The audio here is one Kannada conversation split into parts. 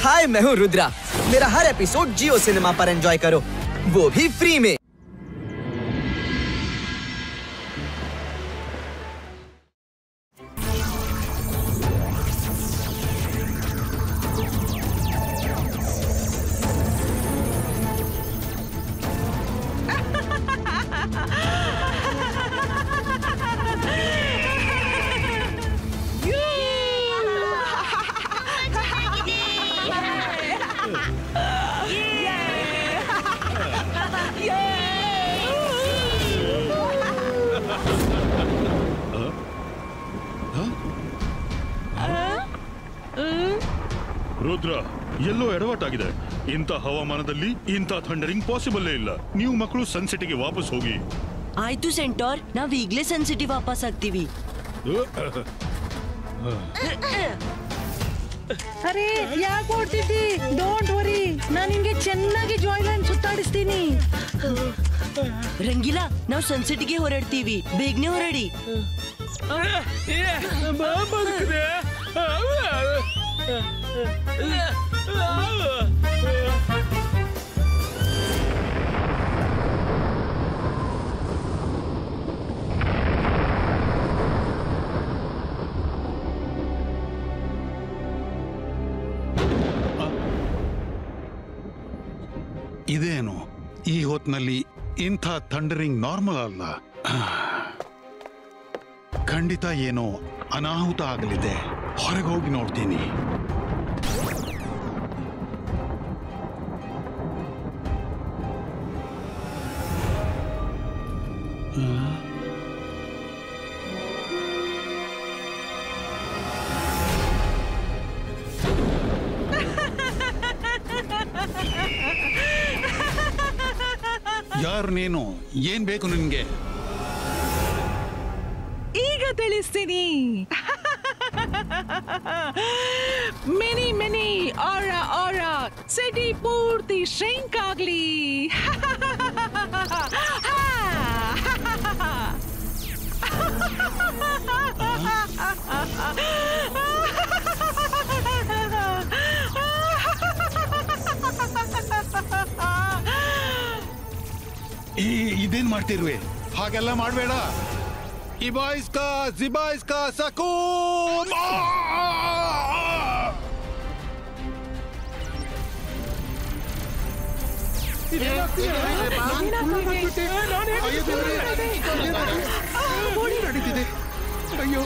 हाय, मैं हूँ रुद्रा। मेरा हर एपिसोड जियो सिनेमा पर एंजॉय करो, वो भी फ्री में। ರುದ್ರ ಎಲ್ಲೋ ಎಡವಟ್ಟಾಗಿದೆ. ಇಂಥ ಹವಾಮಾನದಲ್ಲಿ ಇಂಥ ಥಂಡರಿಂಗ್ ಪಾಸಿಬಲ್ ಇಲ್ಲ. ನೀವು ಮಕ್ಕಳು ಸನ್ಸೆಟ್ಗೆ ವಾಪಸ್ ಹೋಗಿ. ಆಯ್ತು ಸೆಂಟರ್, ನಾವ್ ಈಗ್ಲೇ ಸನ್ಸಿಟಿ ವಾಪಸ್ ಆಗ್ತೀವಿ. ಅರೆ ಯಾಕೆ ಓಡ್ತಿದ್ದಿ? ಡೋಂಟ್ ವರಿ, ನಾನು ನಿಂಗೆ ಚೆನ್ನಾಗಿ ಜಾಯ್ಲ್ಯಾಂಡ್ ಸುತ್ತಾಡಿಸ್ತೀನಿ. ರಂಗಿಲಾ, ನಾವು ಸನ್ಸೆಟ್ಗೆ ಹೊರಡ್ತೀವಿ, ಬೇಗನೆ ಹೊರಡಿ. ಇದೇನು ಈ ಹೊತ್ನಲ್ಲಿ ಇಂಥ ಥಂಡರಿಂಗ್ ನಾರ್ಮಲ್ ಅಲ್ಲ. ಖಂಡಿತ ಏನೋ ಅನಾಹುತ ಆಗಲಿದೆ. ಹೊರಗೆ ಹೋಗಿ ನೋಡ್ತೀನಿ. ಯಾರು ನೀನು? ಏನ್ ಬೇಕು ನಿನ್ಗೆ? ಈಗ ತಿಳಿಸ್ತೀನಿ. ಮಿನಿ ಮಿನಿ ಆರಾ ಆರಾ ಸಿಟಿ ಪೂರ್ತಿ ಶ್ರಿಂಕ್ ಆಗ್ಲಿ. ಇದೇನ್ ಮಾಡ್ತಿರುವೆ? ಹಾಗೆಲ್ಲ ಮಾಡ್ಬೇಡ. ಇಬಾಯಿಸ್ಕಾ ಜಿಬಾಯಿಸ್ಕಾ ಸಕೂಮ್. ನಡೀತಿದೆ. ಅಯ್ಯೋ,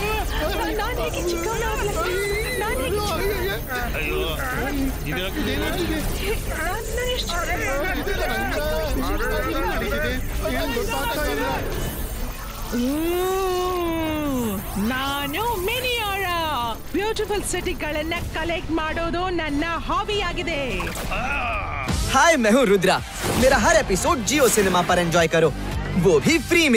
ನಾನು ಮಿನಿಯಾರಾ. ಬ್ಯೂಟಿಫುಲ್ ಸಿಟಿಗಳನ್ನ ಕಲೆಕ್ಟ್ ಮಾಡೋದು ನನ್ನ ಹಾಬಿ ಆಗಿದೆ. हाय, मैं हूँ रुद्रा। मेरा हर एपिसोड जियो सिनेमा पर एंजॉय करो, वो भी फ्री में।